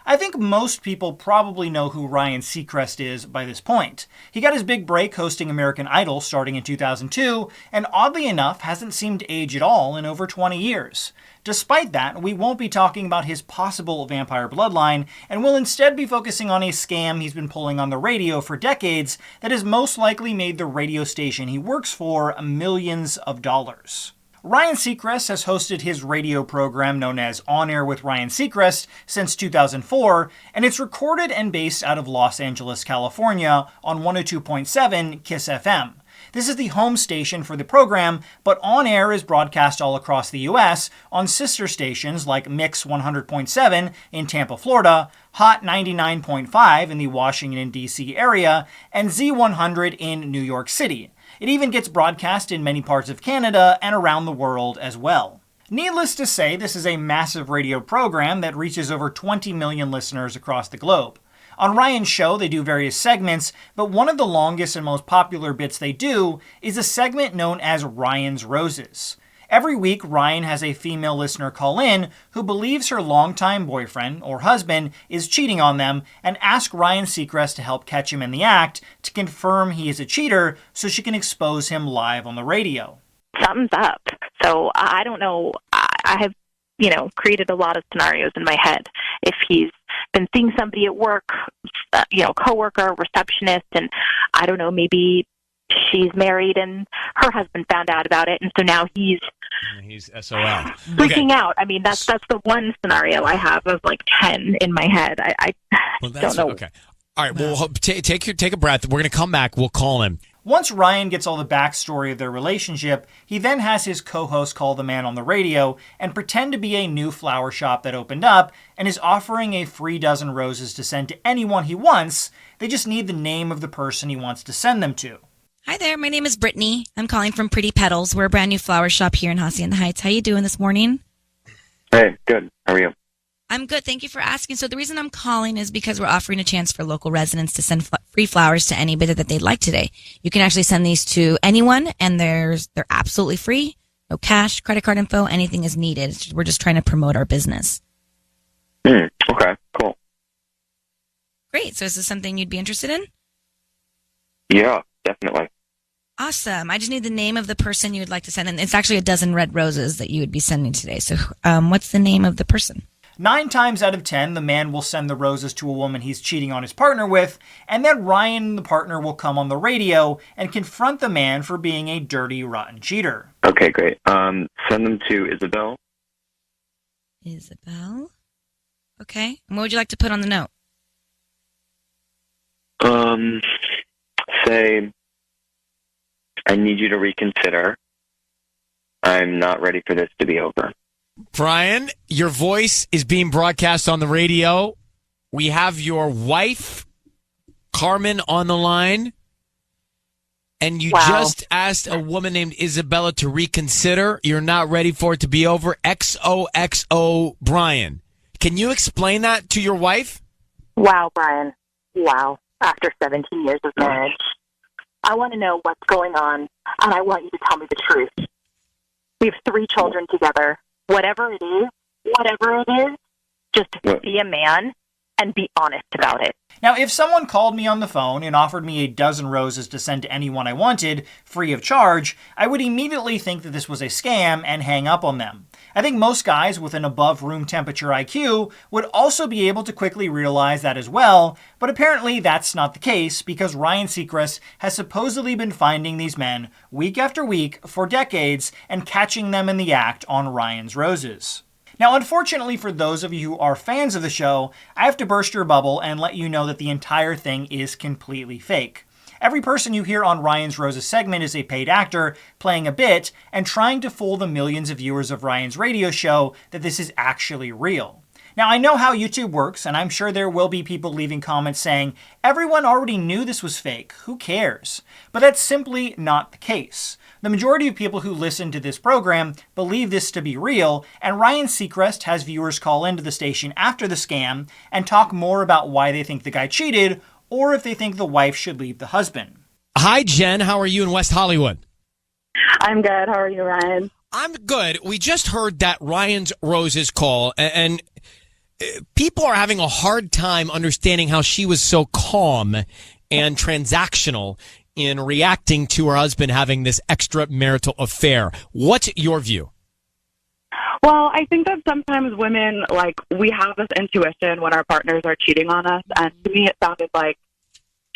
I think most people probably know who Ryan Seacrest is by this point. He got his big break hosting American Idol starting in 2002, and oddly enough hasn't seemed to age at all in over 20 years. Despite that, we won't be talking about his possible vampire bloodline, and will instead be focusing on a scam he's been pulling on the radio for decades that has most likely made the radio station he works for millions of dollars. Ryan Seacrest has hosted his radio program known as On Air with Ryan Seacrest since 2004, and it's recorded and based out of Los Angeles, California on 102.7 KISS FM. This is the home station for the program, but On Air is broadcast all across the US on sister stations like Mix 100.7 in Tampa, Florida, Hot 99.5 in the Washington, D.C. area, and Z100 in New York City. It even gets broadcast in many parts of Canada and around the world as well. Needless to say, this is a massive radio program that reaches over 20 million listeners across the globe. On Ryan's show, they do various segments, but one of the longest and most popular bits they do is a segment known as Ryan's Roses. Every week, Ryan has a female listener call in who believes her longtime boyfriend or husband is cheating on them and ask Ryan Seacrest to help catch him in the act to confirm he is a cheater so she can expose him live on the radio. Something's up. So I don't know. I have, created a lot of scenarios in my head. If he's been seeing somebody at work, coworker, receptionist, and I don't know, maybe she's married and her husband found out about it, and so now he's SOL. Freaking out. I mean, that's the one scenario I have of like 10 in my head. I don't know. Okay. All right. Well, take a breath. We're going to come back. We'll call him. Once Ryan gets all the backstory of their relationship, he then has his co-host call the man on the radio and pretend to be a new flower shop that opened up and is offering a free dozen roses to send to anyone he wants. They just need the name of the person he wants to send them to. Hi there, my name is Brittany. I'm calling from Pretty Petals. We're a brand new flower shop here in Hacienda Heights. How you doing this morning? Hey, good. How are you? I'm good. Thank you for asking. So the reason I'm calling is because we're offering a chance for local residents to send free flowers to anybody that they'd like today. You can actually send these to anyone, and they're absolutely free. No cash, credit card info, anything is needed. We're just trying to promote our business. Okay, cool. Great. So is this something you'd be interested in? Yeah, definitely. Awesome. I just need the name of the person you would like to send. And it's actually a dozen red roses that you would be sending today. So what's the name of the person? 9 times out of 10, the man will send the roses to a woman he's cheating on his partner with, and then Ryan, the partner, will come on the radio and confront the man for being a dirty, rotten cheater. Okay, great. Send them to Isabel. Isabel? Okay. And what would you like to put on the note? Say, I need you to reconsider. I'm not ready for this to be over. Brian, your voice is being broadcast on the radio. We have your wife, Carmen, on the line. And you just asked a woman named Isabella to reconsider. You're not ready for it to be over. XOXO, Brian. Can you explain that to your wife? Wow, Brian. Wow. After 17 years of marriage, I want to know what's going on, and I want you to tell me the truth. We have 3 children together. Whatever it is, just be a man and be honest about it. Now, if someone called me on the phone and offered me a dozen roses to send to anyone I wanted, free of charge, I would immediately think that this was a scam and hang up on them. I think most guys with an above room temperature IQ would also be able to quickly realize that as well, but apparently that's not the case because Ryan Seacrest has supposedly been finding these men week after week for decades and catching them in the act on Ryan's Roses. Now, unfortunately for those of you who are fans of the show, I have to burst your bubble and let you know that the entire thing is completely fake. Every person you hear on Ryan's Roses segment is a paid actor playing a bit and trying to fool the millions of viewers of Ryan's radio show that this is actually real. Now, I know how YouTube works, and I'm sure there will be people leaving comments saying, everyone already knew this was fake, who cares? But that's simply not the case. The majority of people who listen to this program believe this to be real, and Ryan Seacrest has viewers call into the station after the scam and talk more about why they think the guy cheated, or if they think the wife should leave the husband. Hi, Jen. How are you in West Hollywood? I'm good. How are you, Ryan? I'm good. We just heard that Ryan's Roses call, and people are having a hard time understanding how she was so calm and transactional in reacting to her husband having this extramarital affair. What's your view? Well, I think that sometimes women, we have this intuition when our partners are cheating on us. And to me, it sounded like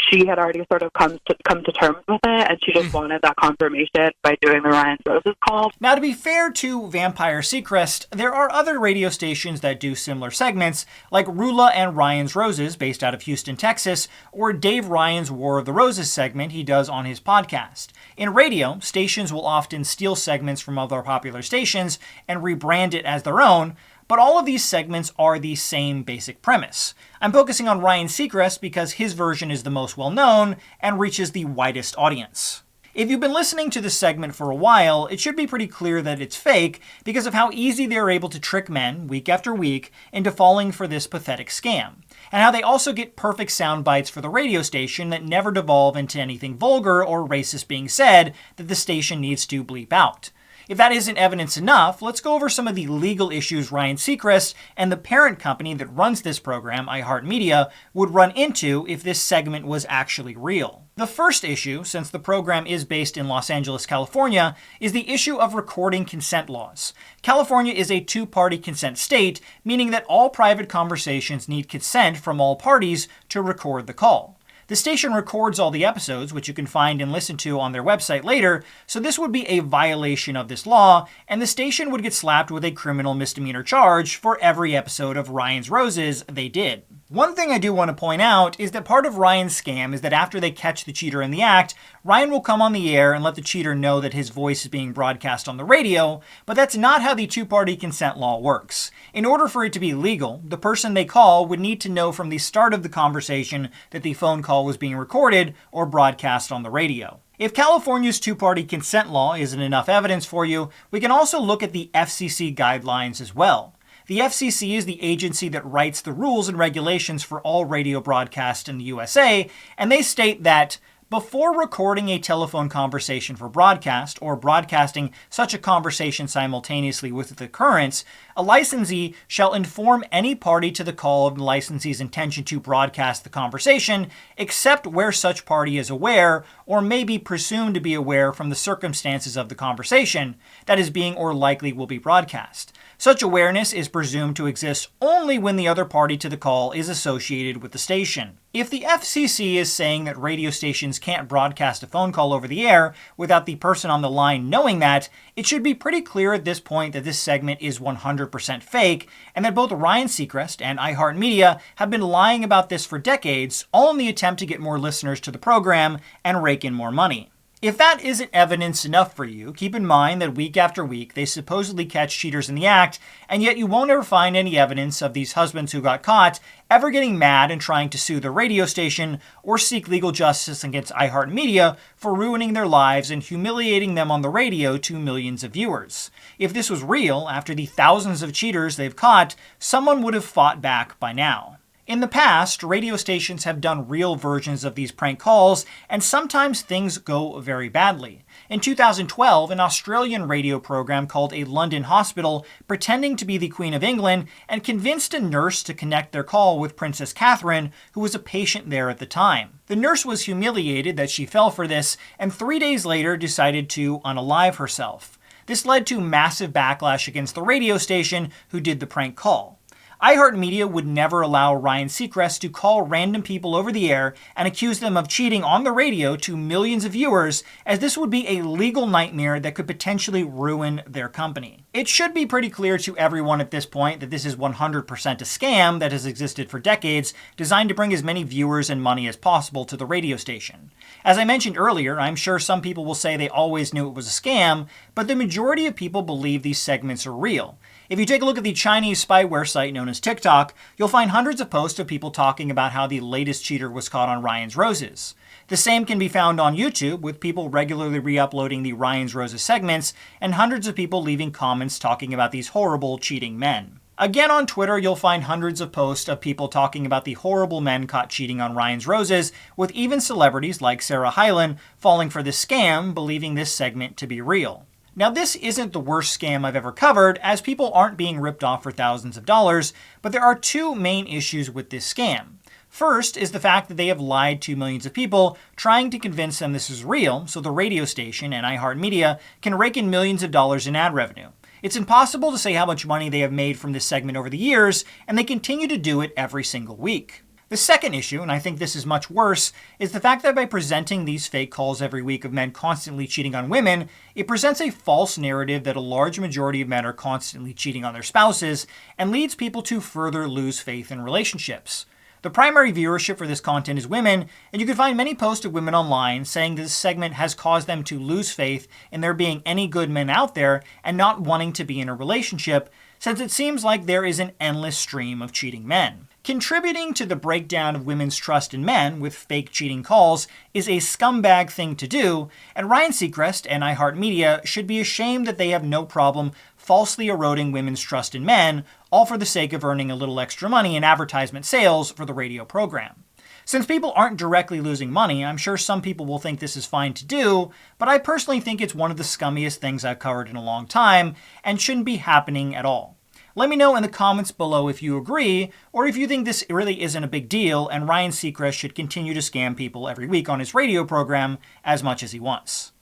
she had already sort of come to terms with it, and she just wanted that confirmation by doing the Ryan's Roses call. Now, to be fair to Vampire Seacrest, there are other radio stations that do similar segments, like Rula and Ryan's Roses, based out of Houston, Texas, or Dave Ryan's War of the Roses segment he does on his podcast. In radio, stations will often steal segments from other popular stations and rebrand it as their own, but all of these segments are the same basic premise. I'm focusing on Ryan Seacrest because his version is the most well-known and reaches the widest audience. If you've been listening to this segment for a while, it should be pretty clear that it's fake because of how easy they're able to trick men, week after week, into falling for this pathetic scam, and how they also get perfect sound bites for the radio station that never devolve into anything vulgar or racist being said that the station needs to bleep out. If that isn't evidence enough, let's go over some of the legal issues Ryan Seacrest and the parent company that runs this program, iHeartMedia, would run into if this segment was actually real. The first issue, since the program is based in Los Angeles, California, is the issue of recording consent laws. California is a two-party consent state, meaning that all private conversations need consent from all parties to record the call. The station records all the episodes, which you can find and listen to on their website later, so this would be a violation of this law, and the station would get slapped with a criminal misdemeanor charge for every episode of Ryan's Roses they did. One thing I do want to point out is that part of Ryan's scam is that after they catch the cheater in the act, Ryan will come on the air and let the cheater know that his voice is being broadcast on the radio, but that's not how the two-party consent law works. In order for it to be legal, the person they call would need to know from the start of the conversation that the phone call was being recorded or broadcast on the radio. If California's two-party consent law isn't enough evidence for you, we can also look at the FCC guidelines as well. The FCC is the agency that writes the rules and regulations for all radio broadcasts in the USA, and they state that before recording a telephone conversation for broadcast or broadcasting such a conversation simultaneously with its occurrence, a licensee shall inform any party to the call of the licensee's intention to broadcast the conversation, except where such party is aware or may be presumed to be aware from the circumstances of the conversation that is being or likely will be broadcast. Such awareness is presumed to exist only when the other party to the call is associated with the station. If the FCC is saying that radio stations can't broadcast a phone call over the air without the person on the line knowing that, it should be pretty clear at this point that this segment is 100% fake, and that both Ryan Seacrest and iHeartMedia have been lying about this for decades, all in the attempt to get more listeners to the program and rake in more money. If that isn't evidence enough for you, keep in mind that week after week they supposedly catch cheaters in the act, and yet you won't ever find any evidence of these husbands who got caught ever getting mad and trying to sue the radio station or seek legal justice against iHeartMedia for ruining their lives and humiliating them on the radio to millions of viewers. If this was real, after the thousands of cheaters they've caught, someone would have fought back by now. In the past, radio stations have done real versions of these prank calls, and sometimes things go very badly. In 2012, an Australian radio program called A London Hospital, pretending to be the Queen of England, and convinced a nurse to connect their call with Princess Catherine, who was a patient there at the time. The nurse was humiliated that she fell for this, and 3 days later decided to unalive herself. This led to massive backlash against the radio station who did the prank call. iHeartMedia would never allow Ryan Seacrest to call random people over the air and accuse them of cheating on the radio to millions of viewers, as this would be a legal nightmare that could potentially ruin their company. It should be pretty clear to everyone at this point that this is 100% a scam that has existed for decades, designed to bring as many viewers and money as possible to the radio station. As I mentioned earlier, I'm sure some people will say they always knew it was a scam, but the majority of people believe these segments are real. If you take a look at the Chinese spyware site known as TikTok, you'll find hundreds of posts of people talking about how the latest cheater was caught on Ryan's Roses. The same can be found on YouTube, with people regularly re-uploading the Ryan's Roses segments, and hundreds of people leaving comments talking about these horrible cheating men. Again, on Twitter, you'll find hundreds of posts of people talking about the horrible men caught cheating on Ryan's Roses, with even celebrities like Sarah Hyland falling for this scam, believing this segment to be real. Now, this isn't the worst scam I've ever covered, as people aren't being ripped off for thousands of dollars, but there are two main issues with this scam. First is the fact that they have lied to millions of people, trying to convince them this is real, so the radio station and iHeartMedia can rake in millions of dollars in ad revenue. It's impossible to say how much money they have made from this segment over the years, and they continue to do it every single week. The second issue, and I think this is much worse, is the fact that by presenting these fake calls every week of men constantly cheating on women, it presents a false narrative that a large majority of men are constantly cheating on their spouses, and leads people to further lose faith in relationships. The primary viewership for this content is women, and you can find many posts of women online saying this segment has caused them to lose faith in there being any good men out there and not wanting to be in a relationship, since it seems like there is an endless stream of cheating men. Contributing to the breakdown of women's trust in men with fake cheating calls is a scumbag thing to do, and Ryan Seacrest and iHeartMedia should be ashamed that they have no problem falsely eroding women's trust in men, all for the sake of earning a little extra money in advertisement sales for the radio program. Since people aren't directly losing money, I'm sure some people will think this is fine to do, but I personally think it's one of the scummiest things I've covered in a long time, and shouldn't be happening at all. Let me know in the comments below if you agree, or if you think this really isn't a big deal and Ryan Seacrest should continue to scam people every week on his radio program as much as he wants.